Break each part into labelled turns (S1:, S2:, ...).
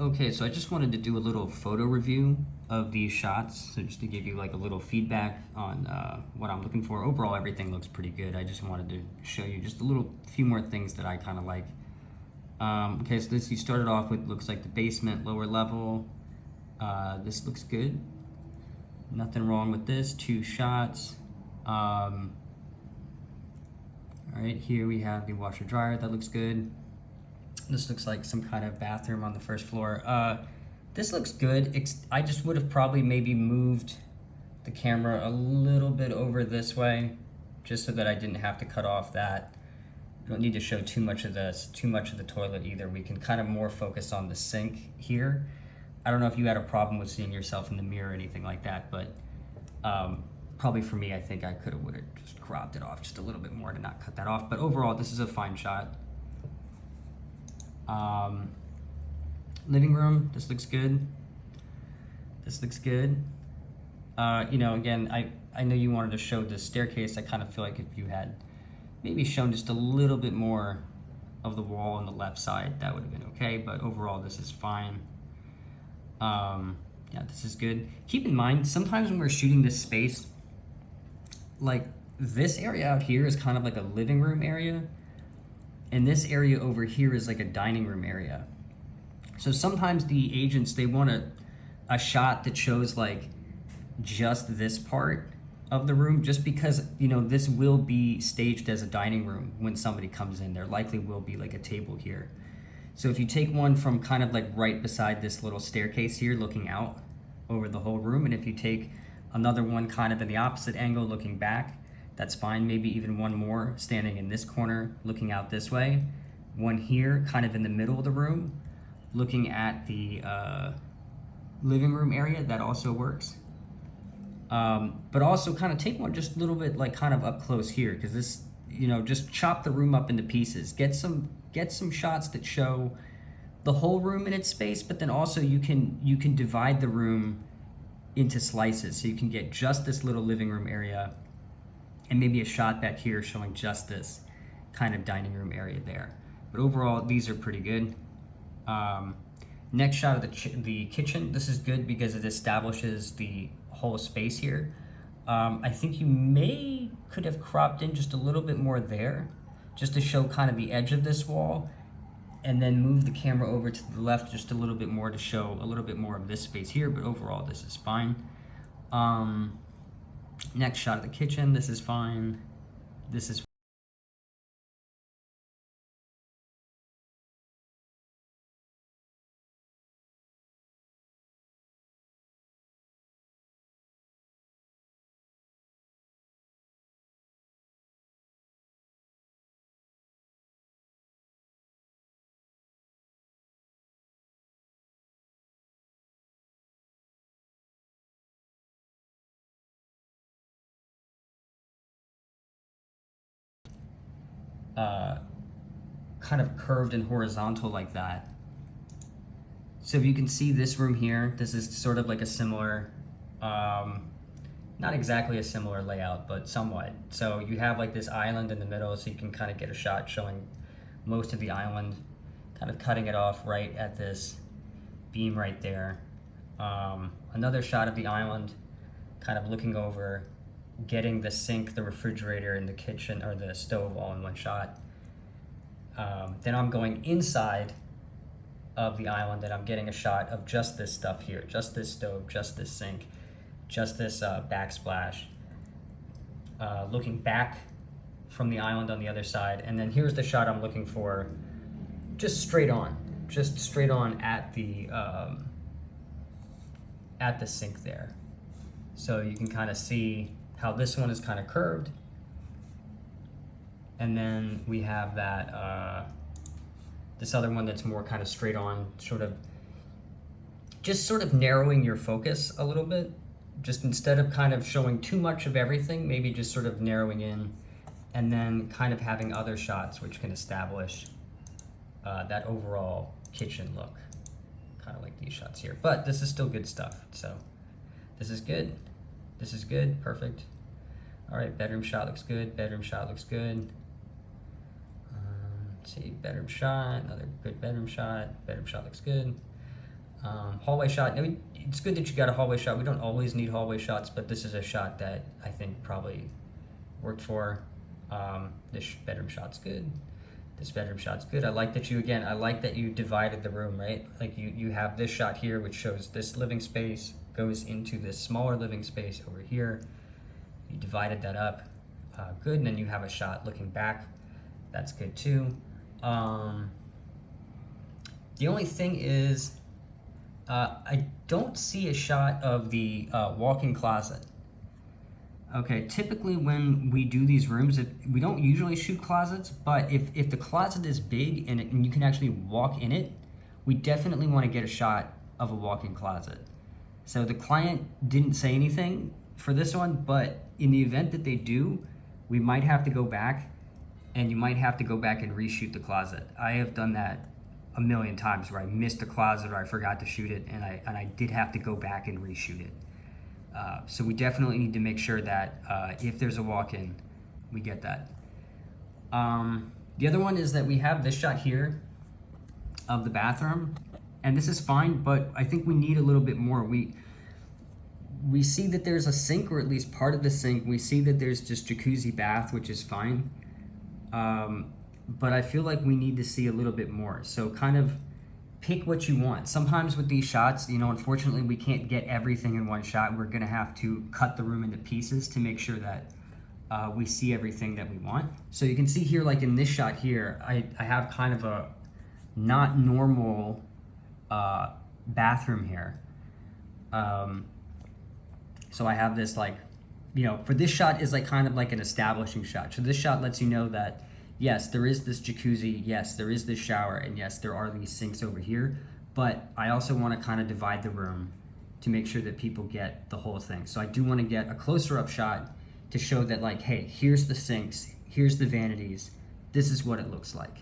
S1: Okay, so I just wanted to do a little photo review of these shots, so just to give you like a little feedback on what I'm looking for. Overall, everything looks pretty good. I just wanted to show you just a few more things that I kind of like. Okay, so this you started off with looks like the basement, lower level. This looks good. Nothing wrong with this. Two shots. All right, here we have the washer dryer. That looks good. This looks like some kind of bathroom on the first floor. This looks good. I just would have probably maybe moved the camera a little bit over this way, just so that I didn't have to cut off that. You don't need to show too much of this, too much of the toilet either. We can kind of more focus on the sink here. I don't know if you had a problem with seeing yourself in the mirror or anything like that, but probably for me, I think I would have just cropped it off just a little bit more to not cut that off. But overall, this is a fine shot. Living room, this looks good. This looks good. You know, again, I know you wanted to show the staircase. I kind of feel like if you had maybe shown just a little bit more of the wall on the left side, that would have been okay. But overall, this is fine. Yeah, this is good. Keep in mind, sometimes when we're shooting this space, like this area out here is kind of like a living room area, and this area over here is like a dining room area. So sometimes the agents, they want a shot that shows like just this part of the room, just because, you know, this will be staged as a dining room when somebody comes in. There likely will be like a table here. So if you take one from kind of like right beside this little staircase here looking out over the whole room, and if you take another one kind of in the opposite angle looking back, that's fine. Maybe even one more standing in this corner looking out this way. One here kind of in the middle of the room looking at the living room area, that also works. But also kind of take one just a little bit like kind of up close here, because this, you know, just chop the room up into pieces. Get some shots that show the whole room in its space, but then also you can divide the room into slices, so you can get just this little living room area and maybe a shot back here showing just this kind of dining room area there. But overall, these are pretty good. Next shot of the kitchen. This is good because it establishes the whole space here. I think you could have cropped in just a little bit more there, just to show kind of the edge of this wall, and then move the camera over to the left just a little bit more to show a little bit more of this space here. But overall, this is fine. Next shot of the kitchen. This is fine. This is kind of curved and horizontal like that. So if you can see this room here, this is sort of like a similar, not exactly a similar layout, but somewhat. So you have like this island in the middle, so you can kind of get a shot showing most of the island, kind of cutting it off right at this beam right there. Another shot of the island, kind of looking over, getting the sink, the refrigerator, and the kitchen or the stove all in one shot. Then I'm going inside of the island and I'm getting a shot of just this stuff here, just this stove, just this sink, just this backsplash. Looking back from the island on the other side, and then here's the shot I'm looking for, just straight on at the sink there. So you can kind of see how this one is kind of curved, and then we have that this other one that's more kind of straight on, sort of narrowing your focus a little bit. Just instead of kind of showing too much of everything, maybe just sort of narrowing in, and then kind of having other shots which can establish that overall kitchen look, kind of like these shots here. But this is still good stuff. So this is good. This is good. Perfect. All right, bedroom shot looks good. Bedroom shot looks good. Let's see, bedroom shot, another good bedroom shot. Bedroom shot looks good. Hallway shot. No, it's good that you got a hallway shot. We don't always need hallway shots, but this is a shot that I think probably worked for. This bedroom shot's good. This bedroom shot's good. I like that I like that you divided the room, right? Like you have this shot here, which shows this living space goes into this smaller living space over here. You divided that up. Good, and then you have a shot looking back. That's good too. The only thing is, I don't see a shot of the walk-in closet. Okay, typically when we do these rooms, we don't usually shoot closets, but if the closet is big and you can actually walk in it, we definitely want to get a shot of a walk-in closet. So the client didn't say anything for this one, but in the event that they do, we might have to go back, and you might have to go back and reshoot the closet. I have done that a million times where I missed a closet or I forgot to shoot it, and I did have to go back and reshoot it. So we definitely need to make sure that if there's a walk-in, we get that. The other one is that we have this shot here of the bathroom, and this is fine, but I think we need a little bit more. We see that there's a sink, or at least part of the sink. We see that there's just jacuzzi bath, which is fine. But I feel like we need to see a little bit more. So kind of pick what you want. Sometimes with these shots, unfortunately we can't get everything in one shot. We're gonna have to cut the room into pieces to make sure that we see everything that we want. So you can see here, like in this shot here, I have kind of a not normal bathroom here. So I have this for this shot is like kind of like an establishing shot. So this shot lets you know that yes, there is this jacuzzi, yes, there is this shower, and yes, there are these sinks over here, but I also want to kind of divide the room to make sure that people get the whole thing. So I do want to get a closer up shot to show that hey, here's the sinks, here's the vanities, this is what it looks like,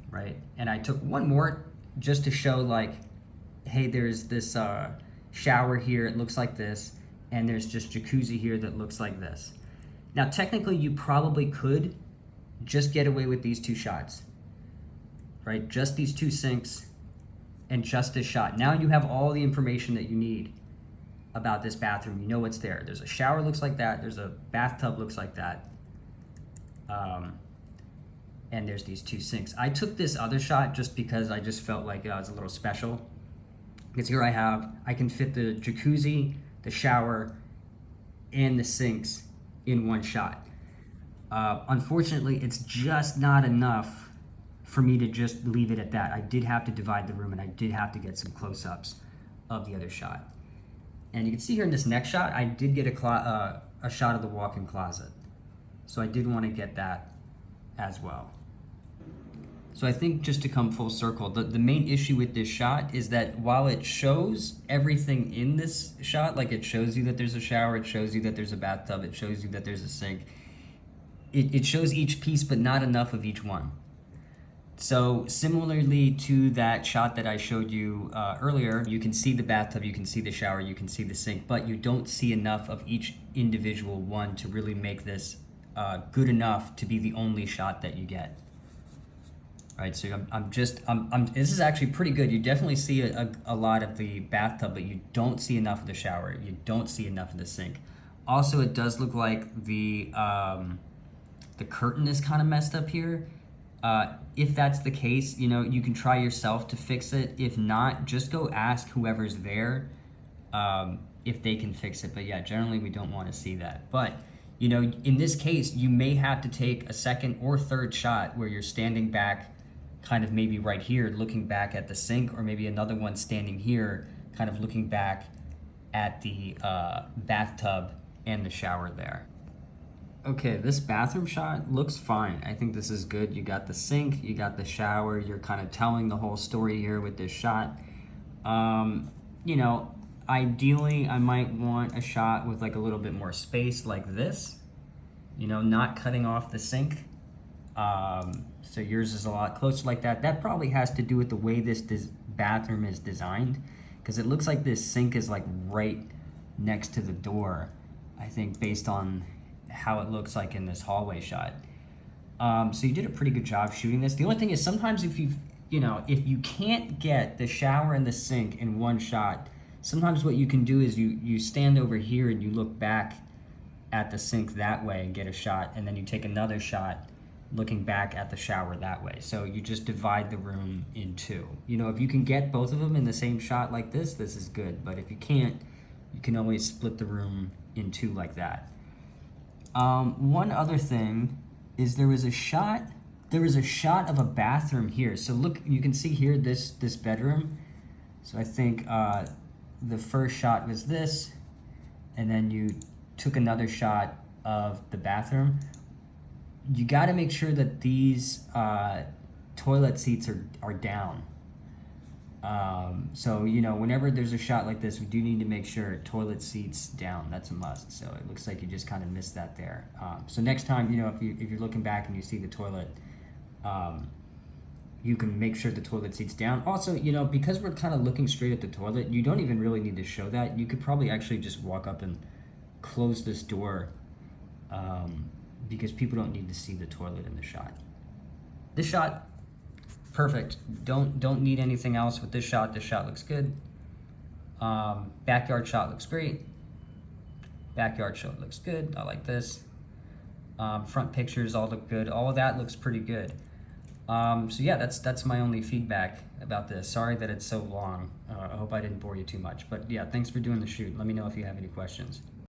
S1: right? And I took one more just to show hey, there's this shower here, it looks like this, and there's just jacuzzi here that looks like this. Now, technically, you probably could just get away with these two shots, right? Just these two sinks and just this shot. Now you have all the information that you need about this bathroom. You know what's there. There's a shower looks like that. There's a bathtub looks like that. And there's these two sinks. I took this other shot just because I just felt like it was a little special. Because here I can fit the jacuzzi, the shower, and the sinks in one shot. Unfortunately, it's just not enough for me to just leave it at that. I did have to divide the room, and I did have to get some close-ups of the other shot. And you can see here in this next shot, I did get a shot of the walk-in closet. So I did want to get that as well. So I think just to come full circle, the main issue with this shot is that while it shows everything in this shot, like it shows you that there's a shower, it shows you that there's a bathtub, it shows you that there's a sink, it shows each piece, but not enough of each one. So similarly to that shot that I showed you earlier, you can see the bathtub, you can see the shower, you can see the sink, but you don't see enough of each individual one to really make this good enough to be the only shot that you get. All right, so this is actually pretty good. You definitely see a lot of the bathtub, but you don't see enough of the shower. You don't see enough of the sink. Also, it does look like the curtain is kind of messed up here. If that's the case, you can try yourself to fix it. If not, just go ask whoever's there if they can fix it. But yeah, generally we don't want to see that. But in this case, you may have to take a second or third shot where you're standing back kind of maybe right here looking back at the sink, or maybe another one standing here kind of looking back at the bathtub and the shower there. Okay, this bathroom shot looks fine. I think this is good. You got the sink, you got the shower, you're kind of telling the whole story here with this shot. Ideally I might want a shot with like a little bit more space like this, not cutting off the sink. So yours is a lot closer like that. That probably has to do with the way this bathroom is designed, because it looks like this sink is like right next to the door, I think, based on how it looks like in this hallway shot. So you did a pretty good job shooting this. The only thing is sometimes if you know, if you can't get the shower and the sink in one shot, sometimes what you can do is you stand over here and you look back at the sink that way and get a shot, and then you take another shot looking back at the shower that way. So you just divide the room in two. You know, if you can get both of them in the same shot like this is good. But if you can't, you can always split the room in two like that. One other thing is there was a shot of a bathroom here. So look, you can see here this bedroom. So I think the first shot was this, and then you took another shot of the bathroom. You got to make sure that these toilet seats are down. So, you know, whenever there's a shot like this, we do need to make sure toilet seats down. That's a must. So it looks like you just kind of missed that there. So next time, you know, if you're looking back and you see the toilet, you can make sure the toilet seat's down. Also, you know, because we're kind of looking straight at the toilet, you don't even really need to show that. You could probably actually just walk up and close this door, because people don't need to see the toilet in the shot. This shot, perfect. Don't need anything else with this shot. This shot looks good. Backyard shot looks great. Backyard shot looks good. I like this. Front pictures all look good. All of that looks pretty good. So yeah, that's my only feedback about this. Sorry that it's so long. I hope I didn't bore you too much. But yeah, thanks for doing the shoot. Let me know if you have any questions.